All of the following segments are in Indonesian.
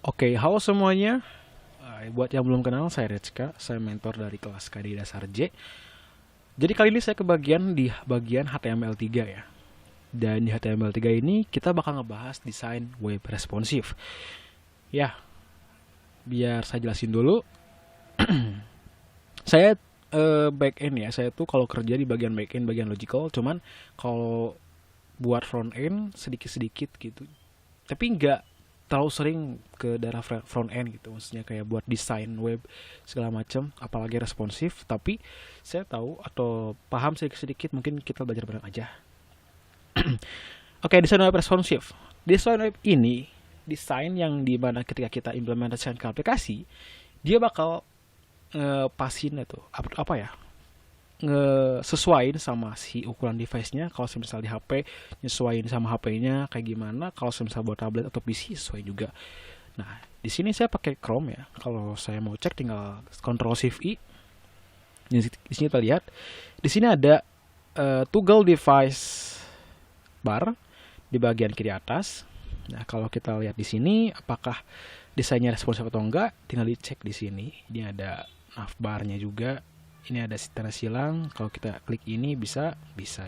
Oke, halo semuanya. Buat yang belum kenal, saya Retzka, saya mentor dari kelas KD Dasar J. Jadi kali ini saya kebagian di bagian HTML3 ya. Dan di HTML3 ini kita bakal ngebahas desain web responsif. Ya, biar saya jelasin dulu. Saya back end ya, saya tuh kalau kerja di bagian back end, bagian logical, cuman kalau buat front end sedikit-sedikit gitu. Tapi nggak terlalu sering ke daerah front end gitu, maksudnya kayak buat desain web segala macam, apalagi responsif. Tapi saya tahu atau paham sedikit-sedikit, mungkin kita belajar bareng aja. Oke, desain web responsif. Desain web ini desain yang dimana ketika kita implementasikan ke aplikasi, dia bakal pasin itu apa ya, ngesesuaiin sama si ukuran device-nya. Kalau misal di HP nyesuaiin sama HP-nya kayak gimana, kalau misal buat tablet atau PC sesuai juga. Nah, di sini saya pakai Chrome ya. Kalau saya mau cek tinggal Ctrl Shift I. Di sini kita lihat di sini ada toggle device bar di bagian kiri atas. Nah, kalau kita lihat di sini apakah desainnya responsif atau enggak, tinggal dicek di sini. Ini ada navbarnya juga. Ini ada tanda silang, kalau kita klik ini bisa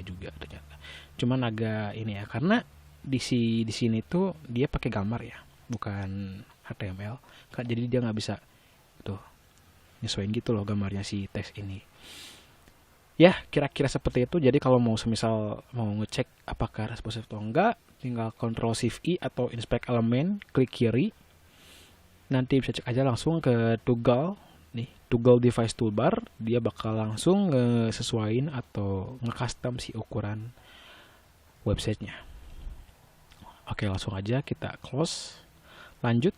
juga ternyata. Cuman agak ini ya, karena di sini tuh dia pakai gambar ya, bukan HTML. Jadi dia nggak bisa tuh nyesuaiin gitu loh gambarnya si teks ini. Ya, kira-kira seperti itu. Jadi kalau mau semisal mau ngecek apakah responsif atau enggak, tinggal Ctrl Shift I atau Inspect Element, klik kiri. Nanti bisa cek aja langsung ke toggle. Nih, toggle device toolbar, dia bakal langsung ngesesuaiin atau nge-custom si ukuran websitenya. Oke, langsung aja kita close. Lanjut,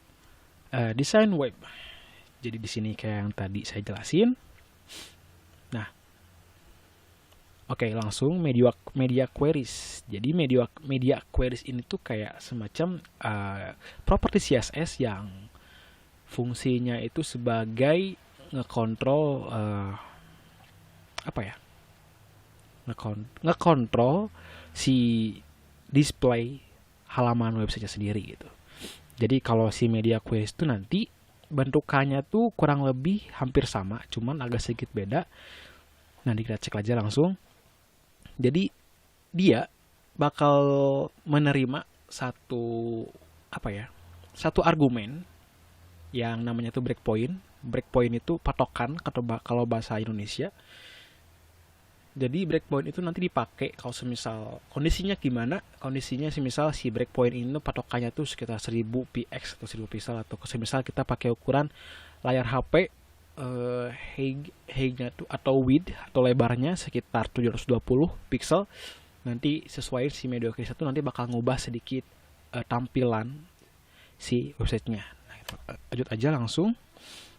desain web. Jadi di sini kayak yang tadi saya jelasin. Nah, oke, langsung media queries. Jadi media queries ini tuh kayak semacam properti CSS yang fungsinya itu sebagai ngekontrol apa ya, ngekontrol si display halaman website sendiri gitu. Jadi kalau si media queries itu nanti bentukannya tuh kurang lebih hampir sama, cuman agak sedikit beda. Nanti kita cek aja langsung. Jadi dia bakal menerima satu argumen yang namanya tuh breakpoint. Breakpoint itu patokan kalau bahasa Indonesia. Jadi breakpoint itu nanti dipakai kalau semisal kondisinya gimana? Kondisinya semisal si breakpoint ini patokannya tuh sekitar 1000 px atau 1000 pixel, atau semisal kita pakai ukuran layar HP height-nya tuh atau width atau lebarnya sekitar 720 pixel. Nanti sesuai si media queries itu nanti bakal ngubah sedikit tampilan si websitenya. Lanjut aja langsung.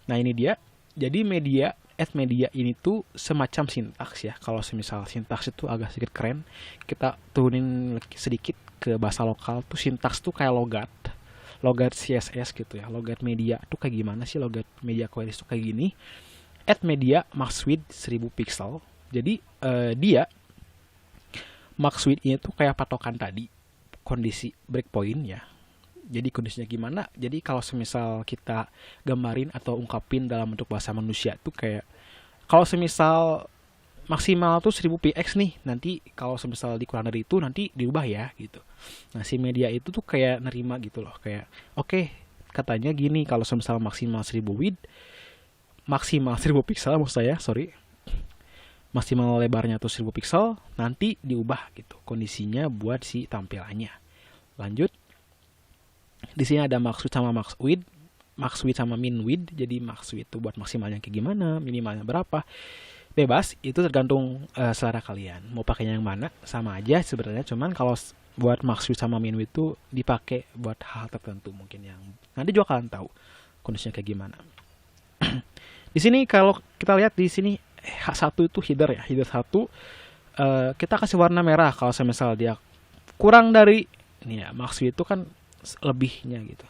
Nah, ini dia. Jadi media ini tuh semacam sintaks ya. Kalau semisal sintaks itu agak sedikit keren, kita turunin sedikit ke bahasa lokal tuh, sintaks tuh kayak logat CSS gitu ya. Logat media tuh kayak gimana sih? Logat media queries tuh kayak gini. Add media max width 1000 pixel. Jadi dia max width ini tuh kayak patokan tadi, kondisi breakpoint ya. Jadi kondisinya gimana? Jadi kalau semisal kita gambarin atau ungkapin dalam bentuk bahasa manusia tuh kayak, kalau semisal maksimal tuh 1000 px nih, nanti kalau semisal dikurang dari itu nanti diubah ya gitu. Nah, si media itu tuh kayak nerima gitu loh, kayak oke, katanya gini, kalau semisal maksimal 1000 width, maksimal 1000 pixel maksud saya, sorry, maksimal lebarnya tuh 1000 pixel, nanti diubah gitu kondisinya buat si tampilannya. Lanjut, di sini ada max width sama max width sama min width. Jadi max width itu buat maksimalnya kayak gimana, minimalnya berapa, bebas, itu tergantung selera kalian mau pakainya yang mana, sama aja sebenarnya. Cuman kalau buat max width sama min width itu dipakai buat hal tertentu mungkin yang nanti juga kalian tahu kondisinya kayak gimana. Di sini kalau kita lihat di sini H1 itu header ya, header 1 kita kasih warna merah kalau misal dia kurang dari ini ya, max width itu kan lebihnya gitu.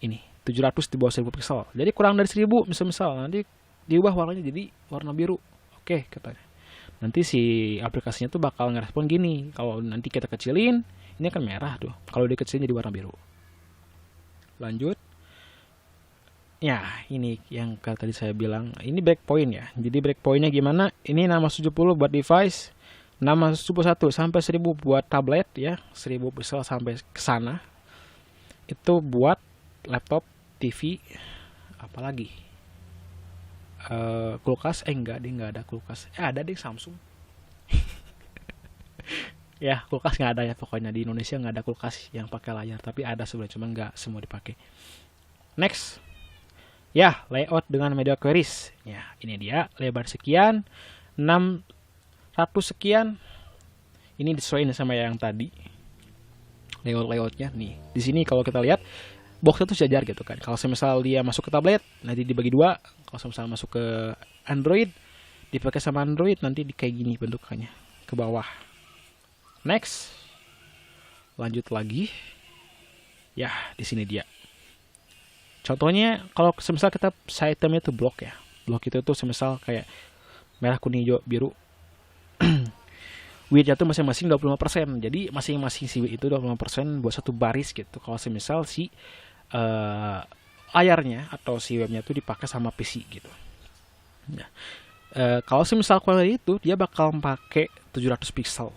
Ini 700 di bawah 1000 pixel. Jadi kurang dari 1000 misal nanti diubah warnanya jadi warna biru. Oke, katanya. Nanti si aplikasinya tuh bakal ngerespon gini. Kalau nanti kita kecilin, ini kan merah tuh. Kalau dikecilin jadi warna biru. Lanjut. Ya, ini yang tadi saya bilang, ini breakpoint ya. Jadi breakpointnya gimana? Ini nama 70 buat device, nama 71 sampai 1000 buat tablet ya, 1000 pixel sampai ke sana. Itu buat laptop, TV, apalagi kulkas, enggak deh, nggak ada kulkas. Ada deh Samsung. Ya, kulkas nggak ada ya, pokoknya di Indonesia nggak ada kulkas yang pakai layar, tapi ada sebenarnya, cuman nggak semua dipakai. Next, ya layout dengan media queries. Ya, ini dia lebar sekian, 600 sekian. Ini disesuaikan sama yang tadi. Layoutnya nih. Di sini kalau kita lihat boxnya tuh sejajar gitu kan. Kalau misal dia masuk ke tablet, nanti dibagi dua. Kalau misal masuk ke Android, dipakai sama Android, nanti kayak gini bentukannya ke bawah. Next, lanjut lagi. Ya, di sini dia. Contohnya kalau semisal kita itemnya itu blok ya. Blok itu tuh semisal kayak merah, kuning, hijau, biru. Width-nya tuh masing-masing 25%. Jadi masing-masing si width itu 25% buat satu baris gitu. Kalau semisal si layarnya atau si webnya tuh dipakai sama PC gitu. Nah, kalau semisal quality itu dia bakal pakai 700 pixel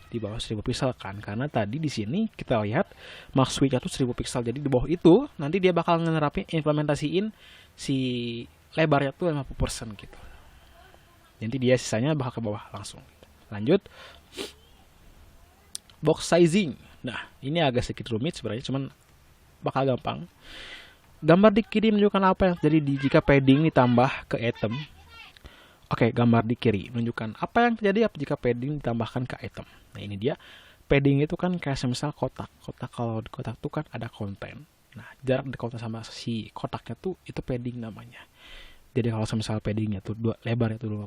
di bawah 1000 pixel kan, karena tadi di sini kita lihat max width-nya tuh 1000 pixel. Jadi di bawah itu nanti dia bakal ngerapin implementasiin si lebarnya tuh 50% gitu. Nanti dia sisanya bakal ke bawah langsung. Lanjut, box sizing. Nah, ini agak sedikit rumit sebenarnya, cuman bakal gampang. Gambar di kiri menunjukkan apa yang terjadi jika padding ditambah ke item. Oke, gambar di kiri menunjukkan apa yang terjadi jika padding ditambahkan ke item. Nah, ini dia. Padding itu kan kayak semisal kotak. Kotak, kalau di kotak tuh kan ada konten. Nah, jarak di konten sama si kotaknya tuh itu padding namanya. Jadi kalau semisal paddingnya tuh lebarnya tuh 2%,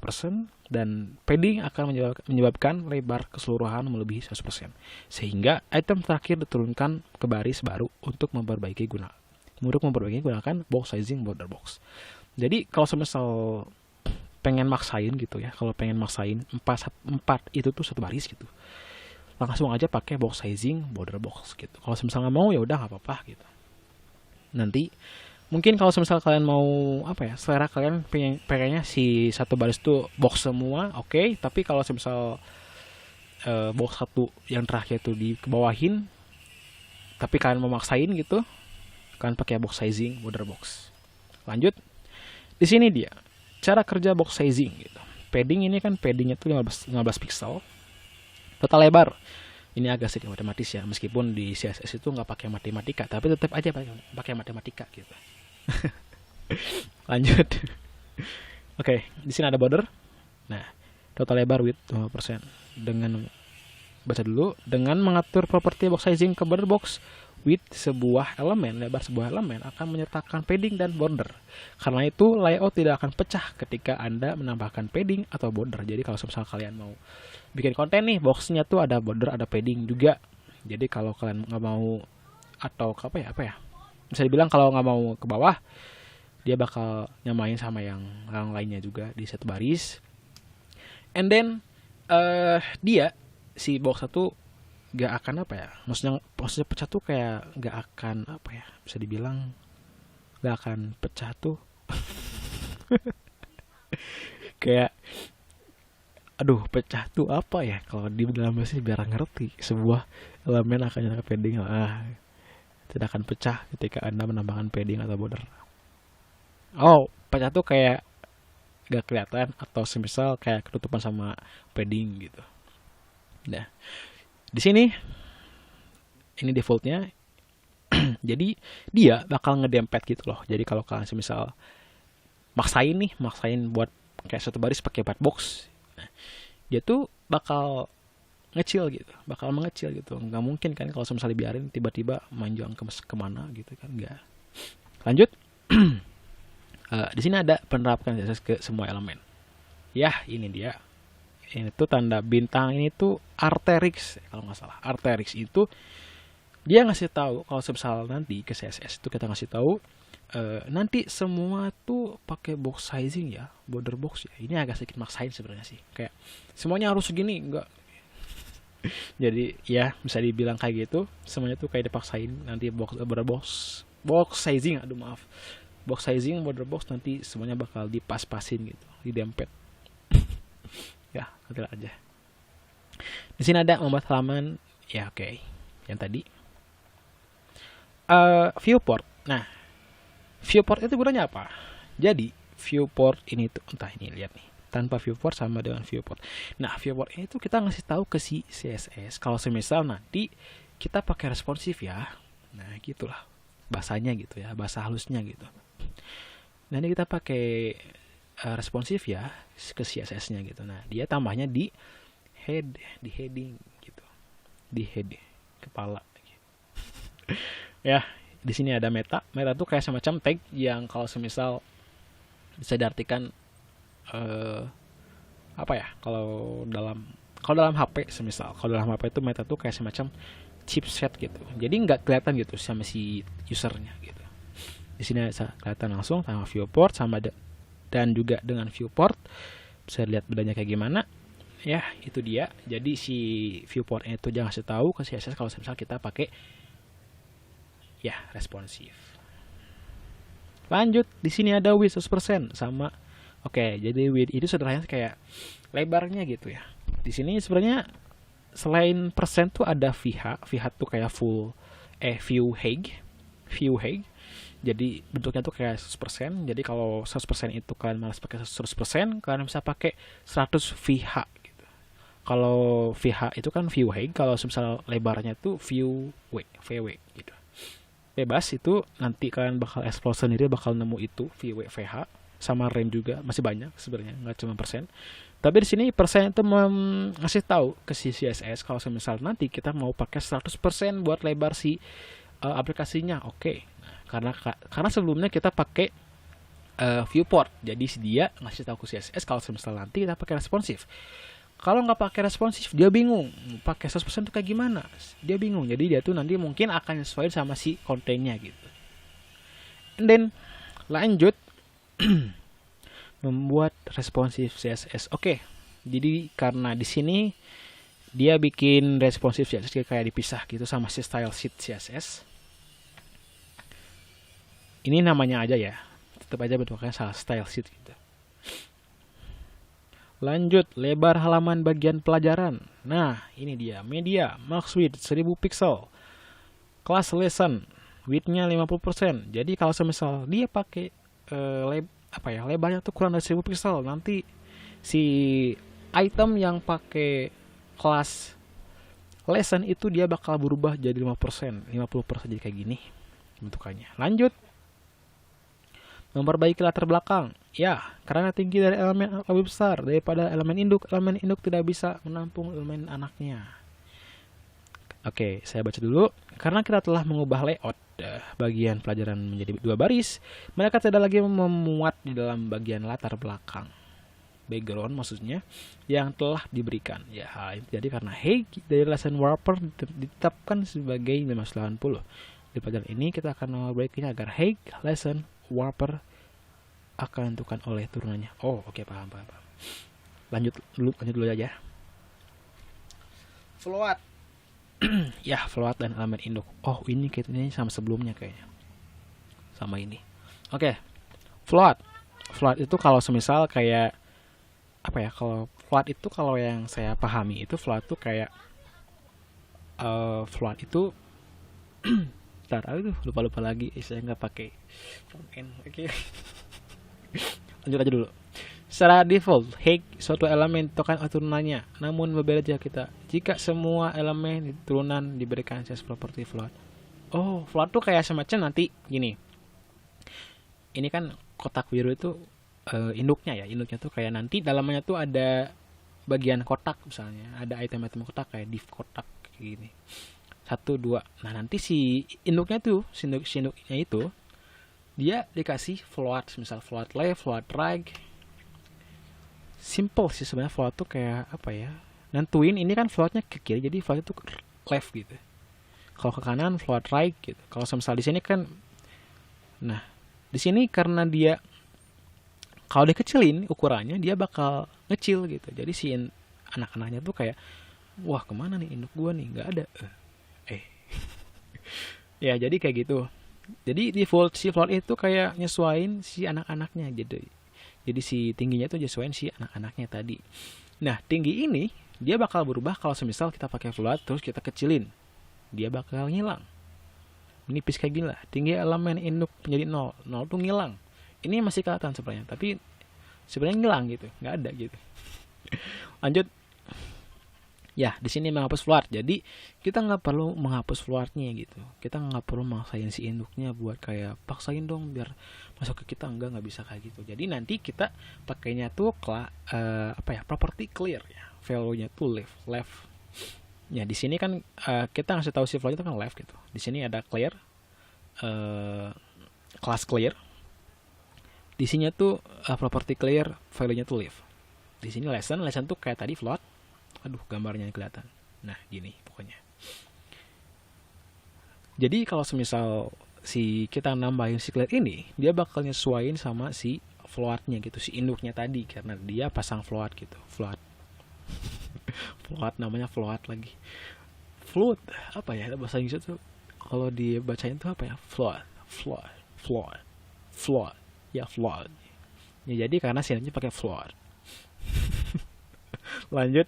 dan padding akan menyebabkan lebar keseluruhan melebihi 100%. Sehingga item terakhir diturunkan ke baris baru untuk memperbaiki gunakan box sizing border box. Jadi kalau semisal pengen maksain gitu ya, kalau pengen maksain 4 itu tuh satu baris gitu, langsung aja pakai box sizing border box gitu. Kalau misalnya nggak mau ya udah nggak apa-apa gitu. Nanti mungkin kalau misalnya kalian mau apa ya, selera kalian pengennya si satu baris tuh box semua, oke. Tapi kalau misal box satu yang terakhir tuh di kebawahin, tapi kalian mau maksain gitu, kalian pakai box sizing border box. Lanjut, di sini dia cara kerja box sizing gitu. Padding ini kan paddingnya tuh 15 pixel. Total lebar ini agak sedikit matematis ya, meskipun di CSS itu nggak pakai matematika, tapi tetap aja pakai matematika gitu. Lanjut. Oke, di sini ada border. Nah, total lebar width 20%. Dengan baca dulu, dengan mengatur properti box sizing ke border box, width sebuah elemen, lebar sebuah elemen akan menyertakan padding dan border. Karena itu layout tidak akan pecah ketika Anda menambahkan padding atau border. Jadi kalau misalnya kalian mau bikin konten nih, boxnya tuh ada border, ada padding juga. Jadi kalau kalian nggak mau, atau apa ya, bisa dibilang kalau nggak mau ke bawah, dia bakal nyamain sama yang lainnya juga di satu baris. And then dia si box satu gak akan apa ya, maksudnya pecah tuh kayak gak akan apa ya, bisa dibilang gak akan pecah tuh kayak aduh, pecah tuh apa ya kalau di dalam bahasa, biar ngerti, sebuah elemen akan nyalakan padding tidak akan pecah ketika Anda menambahkan padding atau border. Oh, pecah tuh kayak gak kelihatan atau semisal kayak ketutupan sama padding gitu. Nah, di sini ini defaultnya. Jadi dia bakal ngedempet gitu loh. Jadi kalau kalian semisal maksain buat kayak satu baris pakai bat box, nah, dia tuh bakal ngecil gitu, bakal mengecil gitu. Nggak mungkin kan kalau misalnya dibiarin tiba-tiba manjang kemana gitu kan, nggak. Lanjut. Di sini ada penerapan CSS ke semua elemen. Ya, ini dia. Ini tuh tanda bintang ini tuh Arterix kalau nggak salah. Arterix itu dia ngasih tahu kalau misal nanti ke CSS itu kita ngasih tahu nanti semua tuh pakai box sizing ya, border box ya. Ini agak sedikit maksain sebenarnya sih. Kayak semuanya harus segini, enggak. Jadi ya bisa dibilang kayak gitu, semuanya tuh kayak dipaksain nanti border box sizing, aduh maaf. box sizing, border box nanti semuanya bakal dipas-pasin gitu, didempet. Ya, nanti aja. Di sini ada membuat halaman, ya oke. Yang tadi viewport. Nah, viewport itu gunanya apa? Jadi viewport ini tuh, entah ini lihat nih, tanpa viewport sama dengan viewport. Nah, viewport ini tuh kita ngasih tahu ke si CSS kalau semisal nanti kita pakai responsif ya. Nah, gitulah bahasanya gitu ya, bahasa halusnya gitu. Nah, ini kita pakai responsif ya ke CSS-nya gitu. Nah, dia tambahnya di heading gitu. Di head kepala. Ya, di sini ada meta. Meta tuh kayak semacam tag yang kalau semisal bisa diartikan apa ya? Kalau dalam HP semisal, kalau dalam HP itu meta tuh kayak semacam chipset gitu. Jadi nggak kelihatan gitu sama si usernya gitu. Di sini bisa kelihatan langsung sama viewport dan juga dengan viewport bisa lihat bedanya kayak gimana. Ya, itu dia. Jadi si viewportnya itu jangan kasih tahu ke CSS kalau misal kita pakai ya responsif. Lanjut, di sini ada width 100% sama. Oke, jadi width itu sederhananya kayak lebarnya gitu ya. Di sini sebenarnya selain persen tuh ada VH. VH tuh kayak view height. Jadi bentuknya tuh kayak 100%. Jadi kalau 100% itu kalian malas pakai 100%, kalian bisa pakai 100 VH gitu. Kalau VH itu kan view height, kalau misal lebarnya tuh VW gitu. Bebas itu, nanti kalian bakal explore sendiri, bakal nemu itu VH sama range juga masih banyak sebenarnya, nggak cuma persen. Tapi di sini persen itu ngasih tahu ke si CSS kalau misal nanti kita mau pakai 100% buat lebar si aplikasinya. Oke. Nah, karena sebelumnya kita pakai viewport. Jadi dia ngasih tahu ke CSS kalau misal nanti kita pakai responsif. Kalau nggak pakai responsif, dia bingung. Pakai 100% itu kayak gimana? Dia bingung. Jadi dia tuh nanti mungkin akan sesuai sama si kontennya gitu. And then lanjut membuat responsif CSS. Oke. Jadi karena di sini dia bikin responsif CSS kayak dipisah gitu sama si style sheet CSS. Ini namanya aja ya. Tetap aja bentuknya salah, style sheet gitu. Lanjut, lebar halaman bagian pelajaran. Nah, ini dia. Media, max width 1000 pixel. Class lesson, width-nya 50%. Jadi kalau semisal dia pakai lebarnya tuh kurang dari 1000 pixel, nanti si item yang pakai kelas lesson itu dia bakal berubah jadi 50% jadi kayak gini bentukannya. Lanjut, memperbaiki latar belakang. Ya, karena tinggi dari elemen lebih besar daripada elemen induk tidak bisa menampung elemen anaknya. Oke, saya baca dulu. Karena kita telah mengubah layout bagian pelajaran menjadi 2 baris, mereka tidak lagi memuat di dalam bagian latar belakang. Background maksudnya yang telah diberikan. Ya, hal itu jadi karena dari lesson wrapper ditetapkan sebagai 580. Di pelajaran ini kita akan memperbaikinya agar lesson wrapper akan tentukan oleh turunannya. Oh, oke, paham. Lanjut dulu aja. Float. Ya, float dan elemen induk. Oh, ini kayaknya sama sebelumnya kayaknya. Sama ini. Oke. Float. Float itu kalau semisal kayak apa ya? Kalau float itu kalau yang saya pahami itu float itu kayak float itu ntar lupa lagi, saya nggak pakai front end. Oke. Lanjut aja dulu. Secara default, suatu elemen token turunannya, namun berbeda jika semua elemen turunan diberikan access property float. Oh, float tuh kayak semacam nanti gini. Ini kan kotak biru itu induknya tuh kayak nanti dalamnya tuh ada bagian kotak misalnya, ada item-item kotak kayak div kotak kayak gini. 1, 2. Nah, nanti si induknya tuh, si induknya itu dia dikasih float, misal float left, float right. Simple sih sebenarnya float tuh kayak apa ya? Nentuin ini kan floatnya ke kiri, jadi float itu left gitu. Kalau ke kanan float right gitu. Kalau misal di sini kan, nah di sini karena dia kalau dikecilin ukurannya dia bakal ngecil gitu. Jadi si anak-anaknya tuh kayak, wah kemana nih induk gua nih, nggak ada. Ya jadi kayak gitu. Jadi default si float itu kayak nyesuain si anak-anaknya gitu. Jadi si tingginya itu nyesuain si anak-anaknya tadi. Nah, tinggi ini dia bakal berubah kalau semisal kita pakai float terus kita kecilin. Dia bakal ngilang. Menipis kayak gini lah. Tinggi elemen induk menjadi 0. 0 tuh ngilang. Ini masih kelihatan sebenarnya, tapi sebenarnya ngilang gitu, nggak ada gitu. Lanjut. Ya, di sini menghapus float. Jadi kita nggak perlu menghapus floatnya gitu. Kita nggak perlu maksain si induknya buat kayak paksain dong biar masuk ke kita, nggak bisa kayak gitu. Jadi nanti kita pakainya tuh apa ya, property clear ya. Value-nya tuh left. Ya di sini kan kita ngasih tahu si float itu kan left gitu. Di sini ada clear, class clear. Di sini tuh property clear, value-nya tuh left. Di sini lesson tuh kayak tadi float. Aduh, gambarnya kelihatan. Nah, gini pokoknya. Jadi kalau semisal si kita nambahin si clear ini, dia bakal nyesuaiin sama si floatnya gitu, si induknya tadi karena dia pasang float gitu. Float. Float namanya float lagi. Float apa ya bahasa Inggris tuh? Kalau dibacain tuh apa ya? Float. Ya float. Ya jadi karena sinetnya pakai float. Lanjut,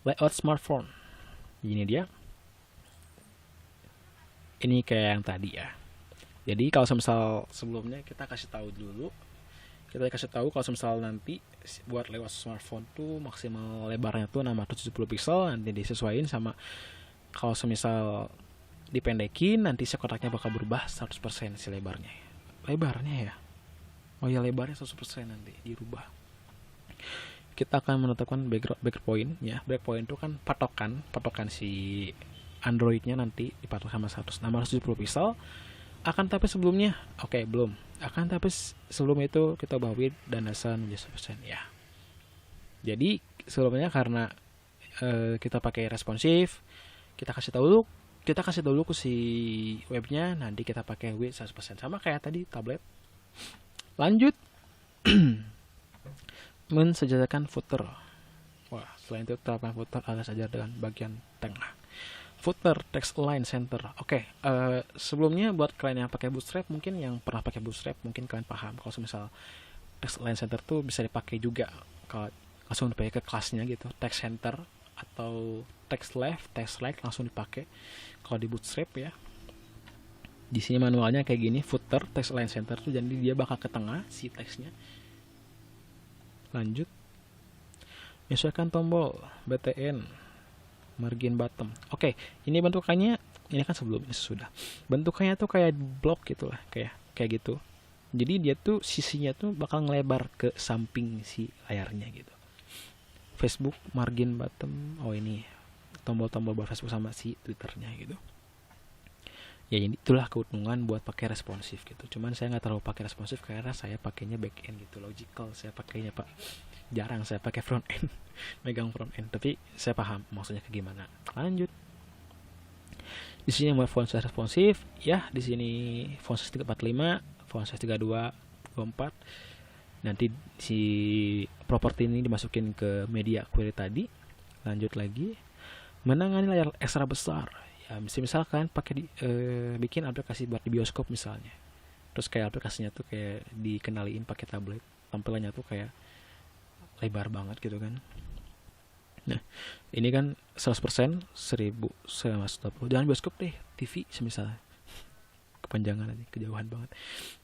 layout smartphone. Ini dia. Ini kayak yang tadi ya. Jadi kalau misal sebelumnya kita kasih tahu dulu, kita kasih tahu kalau misal nanti buat lewat smartphone tuh maksimal lebarnya tuh 670 pixel, nanti disesuaikan sama kalau semisal dipendekin nanti si kotaknya bakal berubah 100% si lebarnya. Lebarnya ya. Oh ya, lebarnya 100% nanti dirubah. Kita akan menetapkan breakpoint ya. Breakpoint itu kan patokan si Androidnya nanti dipatok sama 670 pixel. Akan tapi sebelumnya, oke, belum. Akan tapi sebelum itu kita ubah width dan dasar menjadi 100% ya. Jadi sebelumnya karena kita pakai responsif, kita kasih tahu dulu ke si webnya, nanti kita pakai width 100% sama kayak tadi tablet. Lanjut. Mensejajarkan footer. Wah, selain itu terapkan footer ada saja dengan bagian tengah. Footer text align center. Oke, sebelumnya buat kalian yang pakai Bootstrap, mungkin yang pernah pakai Bootstrap mungkin kalian paham kalau misal text align center tuh bisa dipakai juga kalau langsung dipakai ke kelasnya gitu. Text center atau text left, text right langsung dipakai kalau di Bootstrap ya. Di sini manualnya kayak gini, footer text align center tuh jadi dia bakal ke tengah si teksnya. Lanjut, menyesuaikan tombol BTN margin bottom. Oke, ini bentukannya, ini kan sebelum ini sudah. Bentukannya tuh kayak blok gitu lah, kayak gitu. Jadi dia tuh sisinya tuh bakal ngelebar ke samping si layarnya gitu. Facebook margin bottom. Oh ini tombol-tombol buat Facebook sama si Twitternya gitu. Ya ini itulah keuntungan buat pakai responsif gitu. Cuman saya nggak terlalu pakai responsif karena saya pakainya back end gitu, logical. Saya pakainya jarang saya pakai front end, megang front end. Tapi saya paham maksudnya ke gimana. Lanjut. Di sini mau font size responsif, ya di sini font size 345, font size 32, 24. Nanti si properti ini dimasukin ke media query tadi. Lanjut lagi. Menangani layar ekstra besar. Ya, misalkan pakai bikin aplikasi buat di bioskop misalnya. Terus kayak aplikasinya tuh kayak dikenaliin pakai tablet, tampilannya tuh kayak lebar banget gitu kan. Nah, ini kan 100% 1120. Jangan bioskop deh, TV misalnya. Kepanjangan aja, kejauhan banget.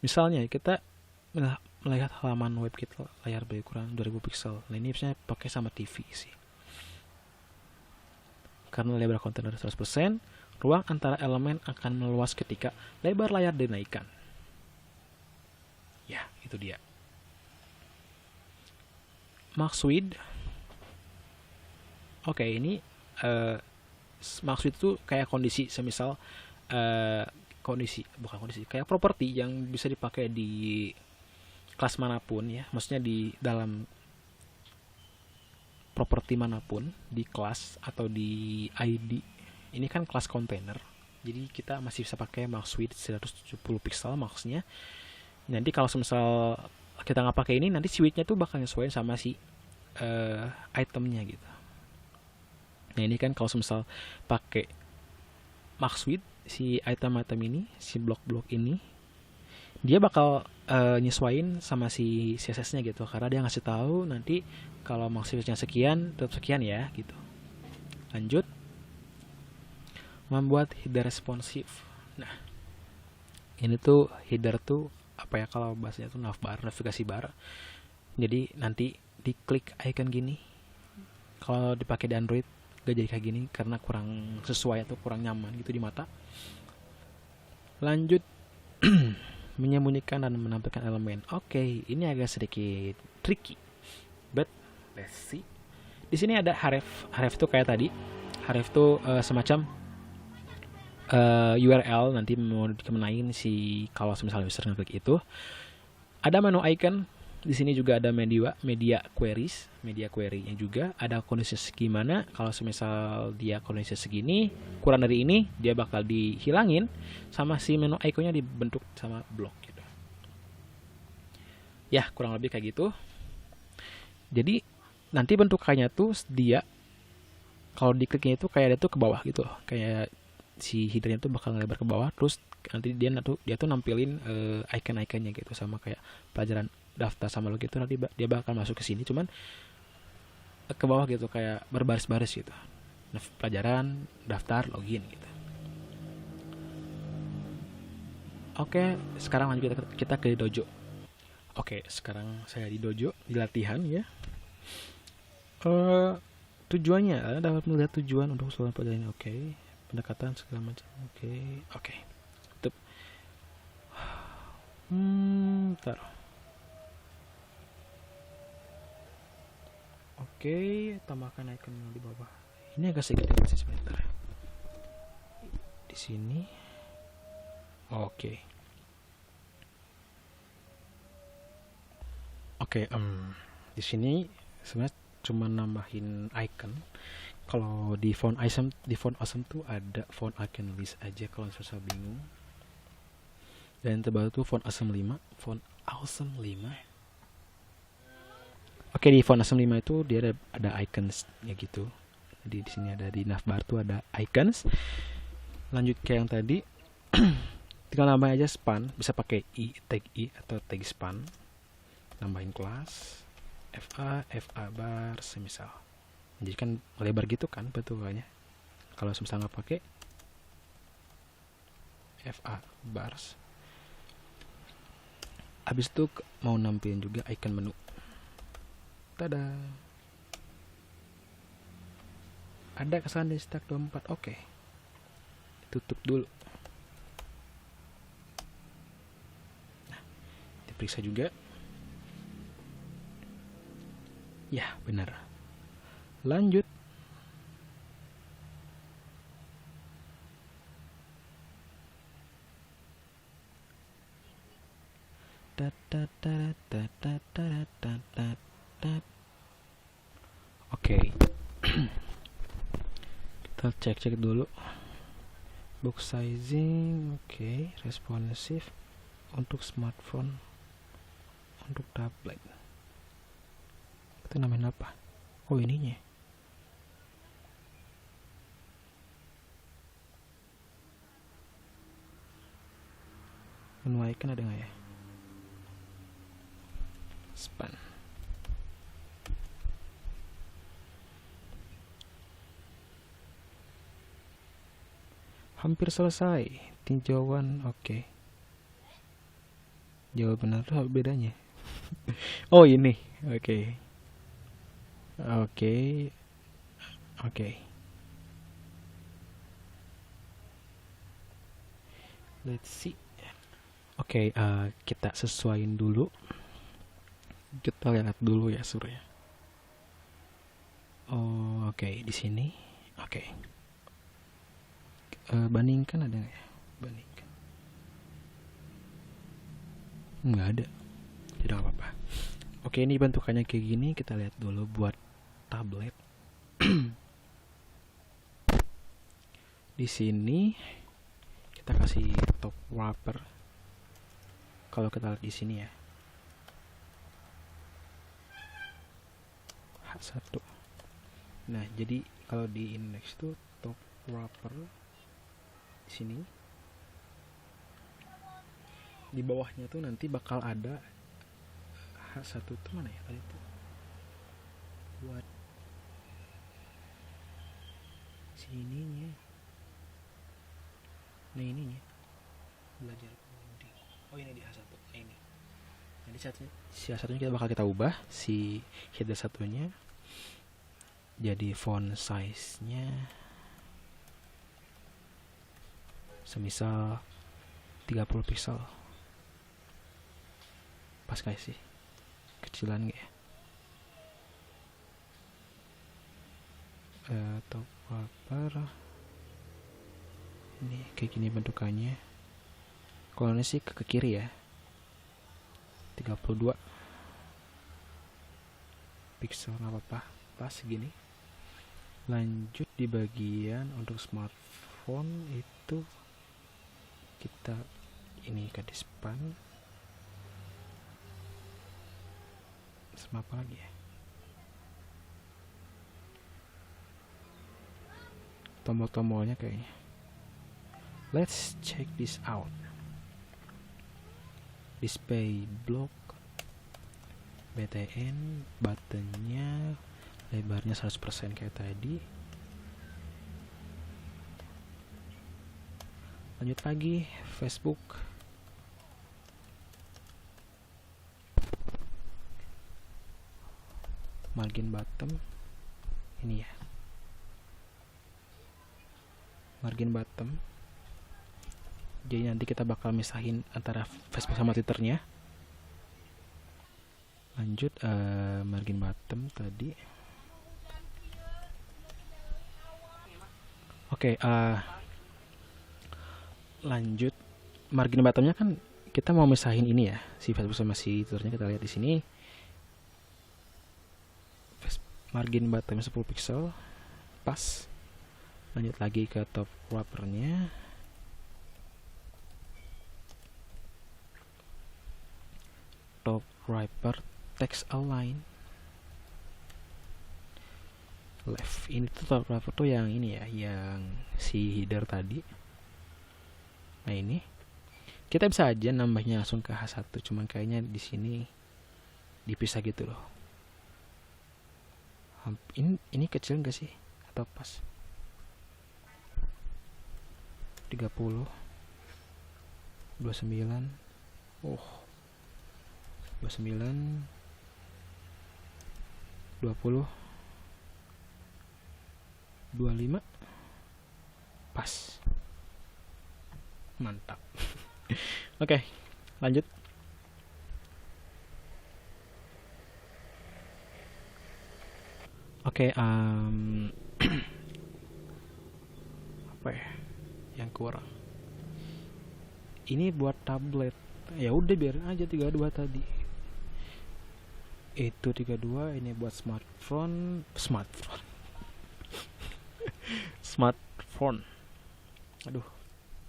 Misalnya kita melihat halaman web kita layar berukuran 2000 pixel. Nah, ini biasanya pakai sama TV sih. Karena lebar kontainer 100%, ruang antara elemen akan meluas ketika lebar layar dinaikkan. Ya, itu dia. Max width. Oke, ini max width itu kayak kondisi, semisal kayak properti yang bisa dipakai di kelas manapun ya. Maksudnya di dalam properti manapun, di kelas atau di ID. Ini kan kelas container, jadi kita masih bisa pakai max width 170 pixel maksnya. Nanti kalau misal kita nggak pakai ini, nanti si widthnya tuh bakal nyesuaiin sama si itemnya gitu. Nah ini kan kalau misal pakai max width si item-item ini, si blok-blok ini, dia bakal nyesuaiin sama si CSS-nya gitu, karena dia ngasih tahu nanti kalau maksudnya sekian tetap sekian ya gitu. Lanjut, membuat header responsif. Nah, ini tuh header tuh apa ya, kalau bahasanya tuh navbar, navigasi bar. Jadi nanti diklik icon gini, kalau dipakai di Android gak jadi kayak gini karena kurang sesuai atau kurang nyaman gitu di mata. Lanjut, menyembunyikan dan menampilkan elemen. Oke, ini agak sedikit tricky, but let's see. Di sini ada href. Href itu kayak tadi. Href itu semacam URL nanti mau dikenain si, kalau misalnya user ngeklik itu. Ada menu icon. Di sini juga ada media queries, media query-nya juga. Ada kondisi segimana, kalau misal dia kondisi segini, kurang dari ini, dia bakal dihilangin sama si menu iconnya dibentuk sama blok gitu. Ya, kurang lebih kayak gitu. Jadi nanti bentukannya tuh dia kalau dikliknya itu kayak dia tuh ke bawah gitu, kayak si headernya tuh bakal ngelebar ke bawah, terus nanti dia tuh nampilin icon-iconnya gitu, sama kayak pelajaran daftar sama lo gitu. Nanti dia bakal masuk ke sini, cuman ke bawah gitu, kayak berbaris-baris gitu. Nah, pelajaran, daftar, login gitu. Oke, sekarang lanjut kita ke dojo. Oke, sekarang saya di dojo, di latihan ya. Tujuannya dapat melihat tujuan untuk seluruh pelajaran. Oke, pendekatan segala macam. Oke. Tutup. Taruh. Oke, tambahkan icon di bawah. Ini agak sedikit sih sebentar. Di sini. Oke, di sini sebenarnya cuma nambahin icon. Kalau di font awesome tuh ada font icon list aja kalau susah bingung. Dan terbaru tuh font awesome 5. Oke, di font awesome 5 itu dia ada icons ya gitu. Jadi di sini ada, di navbar tuh ada icons. Lanjut ke yang tadi. Tinggal nambahin aja span, bisa pakai tag i atau tag span. Nambahin kelas FA bar semisal. Jadi kan lebar gitu kan bentukannya. Kalau semisal nggak pakai FA bars. Habis itu mau nampilin juga icon menu. Tada. Ada kesalahan di stack 24. Oke. Tutup dulu. Nah, diperiksa juga. Ya, benar. Lanjut. Oke. Kita cek dulu. Box sizing, oke. Responsive untuk smartphone, untuk tablet. Itu namanya apa? Oh, ininya. Menu icon ada nggak ya? Span. Hampir selesai. Tinjauan, oke. Jawab benar tuh bedanya. Oh, ini. Oke. Let's see. Kita sesuaiin dulu. Kita lihat dulu ya Surya. Di sini. Bandingkan ada nggak ya? Bandingkan. Nggak ada. Tidak apa-apa. Oke, ini bentukannya kayak gini. Kita lihat dulu buat tablet. Di sini kita kasih top wrapper. Kalau kita lihat di sini ya. H1. Nah, jadi kalau di index tuh top wrapper di sini di bawahnya tuh nanti bakal ada H1 tuh mana ya tadi tuh buat sininya. Nah ininya belajar coding. Oh ini di H1. Nah ini. Jadi si H1-nya kita bakal kita ubah si header satunya jadi font size-nya semisal 30 pixel. Pas gak sih? Kecilan gak ya? Atau apa? Ini kayak gini bentukannya. Kalau ini sih ke kiri ya. 32 pixel nggak apa-apa, pas segini. Lanjut di bagian untuk smartphone itu kita ini ke display sama apa lagi ya, tombol-tombolnya kayaknya. Let's check this out. Display block, BTN, buttonnya lebarnya 100% kayak tadi. Lanjut lagi Facebook. Margin bottom ini ya. Margin bottom. Jadi nanti kita bakal misahin antara Facebook sama Twitternya. Lanjut margin bottom tadi. Oke, lanjut margin bottomnya kan kita mau misahin ini ya, si Facebook sama si Twitternya. Kita lihat di sini. Margin bottomnya 10 pixel, pas. Lanjut lagi ke top wrappernya. Top wrapper text align left. Ini tuh top wrapper tuh yang ini ya, yang si header tadi. Nah ini kita bisa aja nambahnya langsung ke H1, cuman kayaknya di sini dipisah gitu loh. Ini kecil enggak sih atau pas? 30 29 29 20 25 pas, mantap. Oke, lanjut. Oke, apa ya yang kurang? Ini buat tablet. Ya udah biarin aja 32 tadi. Itu 32, ini buat smartphone. Aduh,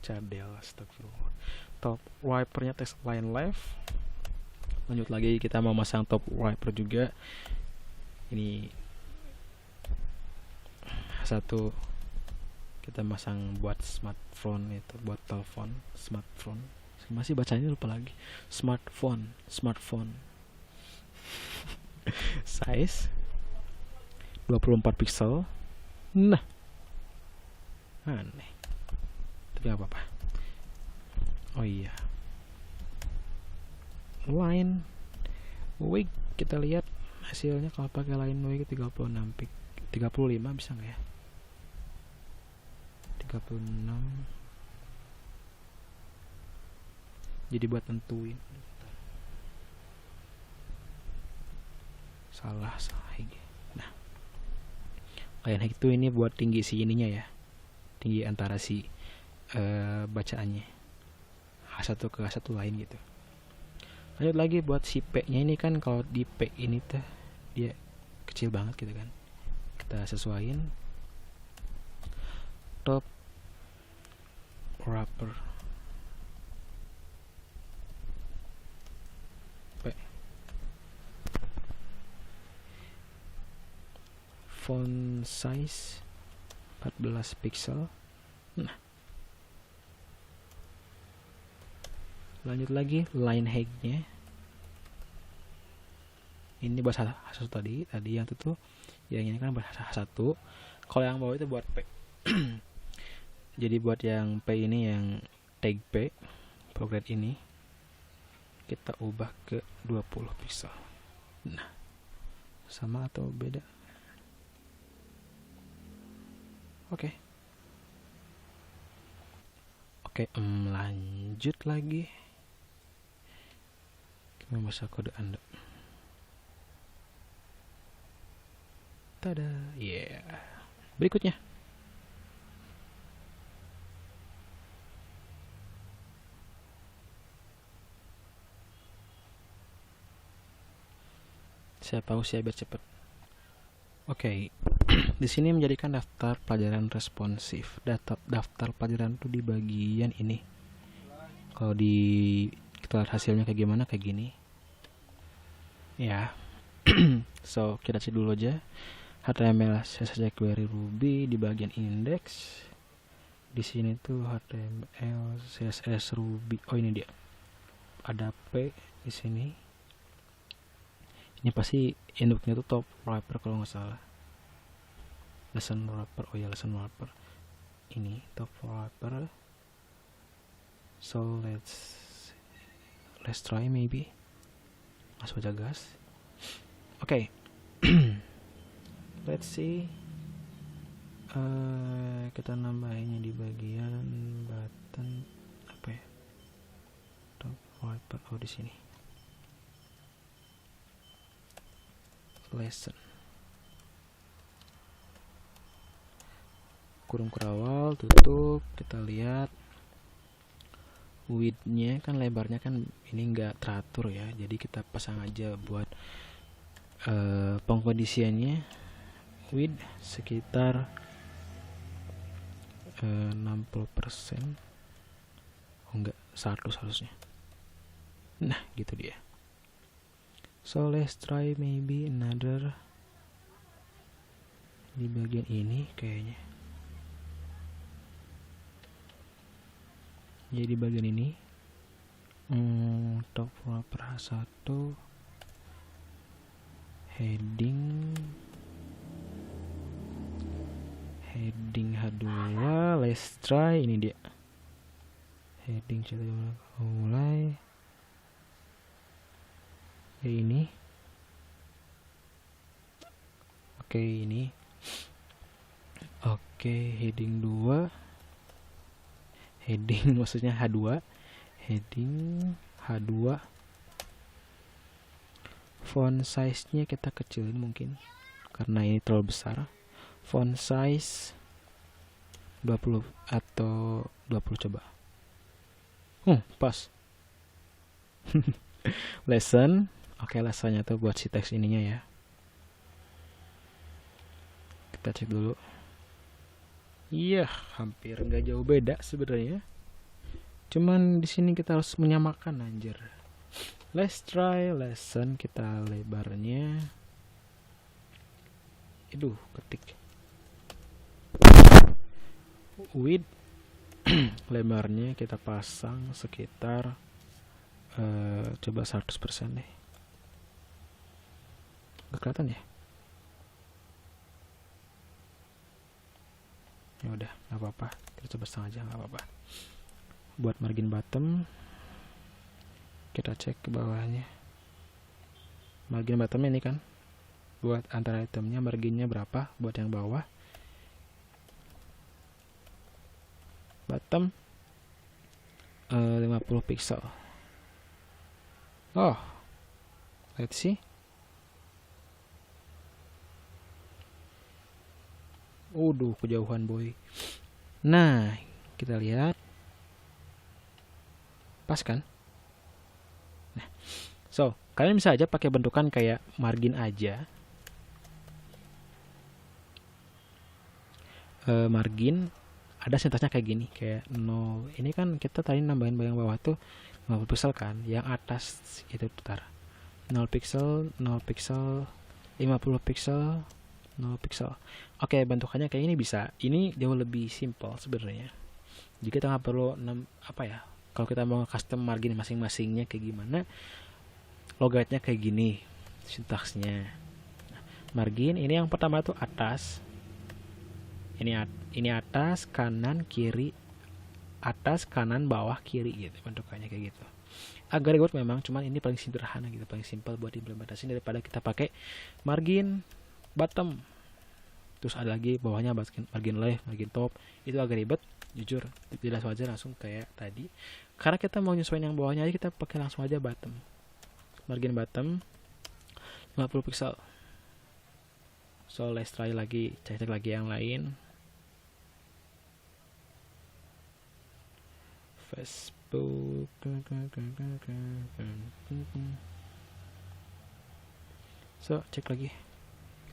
cadel, astagfirullah. Top wipernya text line left. Lanjut lagi kita mau masang top wiper juga. Ini satu kita masang buat smartphone, itu buat telepon smartphone. Masih bacanya lupa lagi. Smartphone. Size 24 pixel. Nah, aneh, tapi gak apa-apa. Oh iya, line wig, kita lihat hasilnya. Kalau pakai line wig 36 pik 35 bisa nggak ya? 36. Jadi buat nentuin. Salah hig. Nah, line hig itu ini buat tinggi si ininya ya, tinggi antara si bacaannya H1 ke H1 lain gitu. Lanjut lagi buat si P nya ini kan, kalau di P ini tuh dia kecil banget gitu kan. Kita sesuaiin top wrapper P, font size 14 pixel. Nah, Lanjut lagi line height-nya. Ini buat H1 tadi yang itu tuh, yang ini kan buat H1. Kalau yang bawah itu buat P. Jadi buat yang P ini, yang tag P prograde ini, kita ubah ke 20 pixel. Nah, sama atau beda? Oke. Oke, lanjut lagi. Kita membaca kode Anda. Tada, yeah. Berikutnya. Saya pause ya biar cepet. Oke. Di sini menjadikan daftar pelajaran responsif. Daftar pelajaran itu di bagian ini. Kalau kita lihat hasilnya kayak gimana, kayak gini. Ya. So, kita cek dulu aja. HTML, CSS query Ruby di bagian index. Di sini tuh HTML, CSS Ruby. Oh, ini dia. Ada P di sini. Ini pasti induknya tuh top wrapper kalau nggak salah. Lesson wrapper. Oh ya, lesson wrapper. Ini top wrapper. So let's try maybe. Masuk aja gas. Oke. Let's see. Kita nambahinnya di bagian button apa ya? Top wrapper. Oh, di sini. Lesson. Kurung kerawal, tutup. Kita lihat width-nya kan, lebarnya kan ini enggak teratur ya. Jadi kita pasang aja buat pengkondisiannya width sekitar 60%. Oh enggak, 100 harusnya. Nah, gitu dia. So let's try maybe another di bagian ini kayaknya. Jadi bagian ini top wrapper H1, heading H2. Let's try ini dia. Heading kita mulai. Ini. Oke, ini. Oke, heading 2. Heading maksudnya H2. Heading H2. Font size-nya kita kecilin mungkin karena ini terlalu besar. Font size 20 atau 20 coba. Pas. Lesson. Oke, lessonnya tuh buat si teks ininya ya. Kita cek dulu. Iya, hampir nggak jauh beda sebenarnya. Cuman di sini kita harus menyamakan anjir. Let's try lesson, kita lebarnya. Ketik. Width lebarnya kita pasang sekitar coba 100% deh. Gak kelihatan ya? Ya udah, nggak apa-apa. Kita coba setengah aja, nggak apa-apa. Buat margin bottom, kita cek ke bawahnya. Margin bottomnya ini kan, buat antara itemnya marginnya berapa? Buat yang bawah, bottom 50 pixel. Oh, let's see. Kejauhan boy. Nah, kita lihat. Pas kan? Nah, so kalian bisa aja pakai bentukan kayak margin aja. Margin ada sintaksnya kayak gini, kayak 0. Ini kan kita tadi nambahin yang bawah tuh 50 pixel kan, yang atas itu putar 0 pixel, 0 pixel, 50 pixel, 0 pixel. Oke, bentukannya kayak ini bisa. Ini jauh lebih simple sebenarnya. Jadi kita nggak perlu Kalau kita mau custom margin masing-masingnya kayak gimana, logatnya kayak gini sintaksnya. Margin ini yang pertama tuh atas, ini atas, kanan, kiri, atas, kanan, bawah, kiri gitu bentukannya kayak gitu. Agak ribet memang, cuman ini paling sederhana gitu, paling simpel buat implementasi daripada kita pakai margin bottom. Terus ada lagi bawahnya margin left, margin top, itu agak ribet. Jujur tidak aja langsung kayak tadi. Karena kita mau nyesuaiin yang bawahnya aja, kita pakai langsung aja bottom. Margin bottom 50 pixel. So let's try lagi, cek lagi yang lain. Facebook. So cek lagi,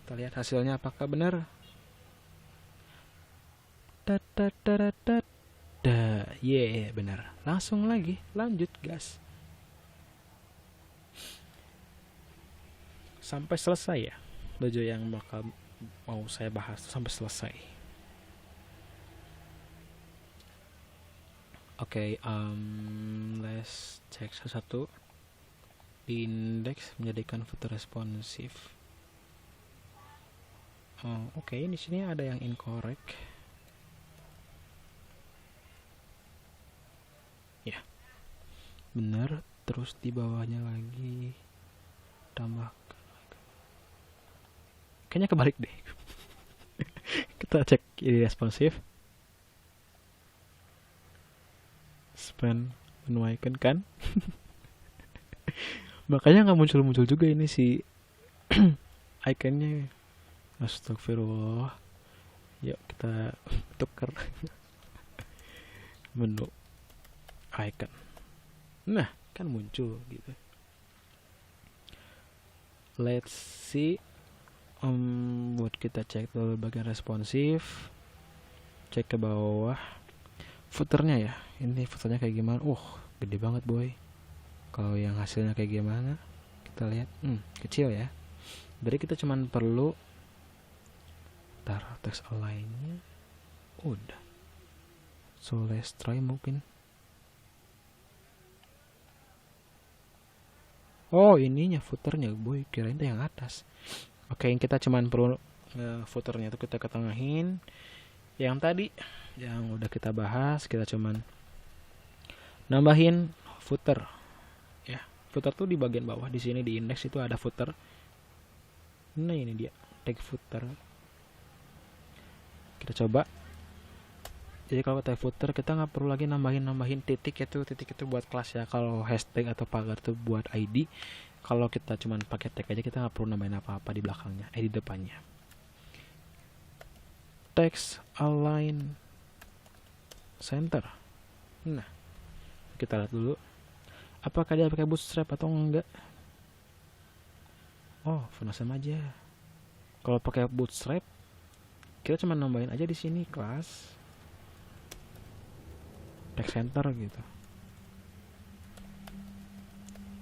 kita lihat hasilnya apakah benar. Benar. Langsung lagi, lanjut gas sampai selesai ya. Baju yang bakal mau saya bahas sampai selesai. Oke, let's cek satu-satu. Di indeks menjadikan footer responsif. Oke, di sini ada yang incorrect. Ya, benar. Terus di bawahnya lagi tambahkan. Kayaknya kebalik deh. Kita cek ini responsif. Span menuaikan kan. Makanya nggak muncul juga ini si iconnya. Astagfirullah. Yuk kita tukar menu icon. Nah kan muncul gitu. Let's see. Buat kita cek dulu bagian responsif. Cek ke bawah footernya ya. Ini footernya kayak gimana? Gede banget boy. Kalau yang hasilnya kayak gimana? Kita lihat, kecil ya. Jadi kita cuman perlu taruh text align-nya. Udah. So let's try mungkin. Ininya footernya boy. Kirain itu yang atas. Oke, kita cuman perlu footernya itu kita ketengahin. Yang tadi yang udah kita bahas, kita cuman nambahin footer. Ya, footer tuh di bagian bawah di sini di indeks itu ada footer. Nah, ini dia tag footer. Kita coba. Jadi kalau tag footer kita nggak perlu lagi nambahin titik itu buat kelas ya. Kalau hashtag atau pagar itu buat ID. Kalau kita cuman pakai tag aja, kita nggak perlu nambahin apa-apa di belakangnya, di depannya. Text align center. Nah, kita lihat dulu apakah dia pakai bootstrap atau enggak. Sama aja. Kalau pakai bootstrap, kita cuma nambahin aja di sini kelas text center gitu.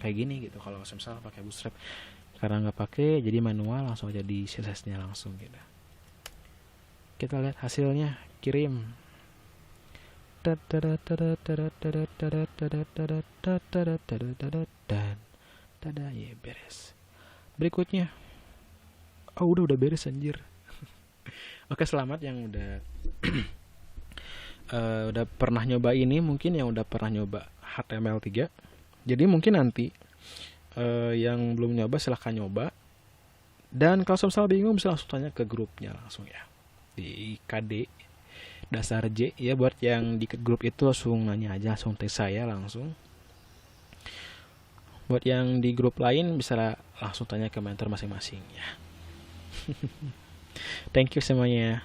Kayak gini gitu. Kalau misal pakai bootstrap, karena nggak pakai jadi manual, langsung aja di CSS-nya langsung gitu. Kita lihat hasilnya, kirim. Dan ya beres. Berikutnya, udah beres anjir. Oke, selamat yang udah udah pernah nyoba ini, mungkin yang udah pernah nyoba HTML3. Jadi mungkin nanti yang belum nyoba silahkan nyoba. Dan kalau misalnya bingung bisa langsung tanya ke grupnya langsung ya. Di KD dasar J ya, buat yang di grup itu langsung nanya aja, langsung tag saya langsung. Buat yang di grup lain bisa langsung tanya ke mentor masing-masing ya. Thank you semuanya.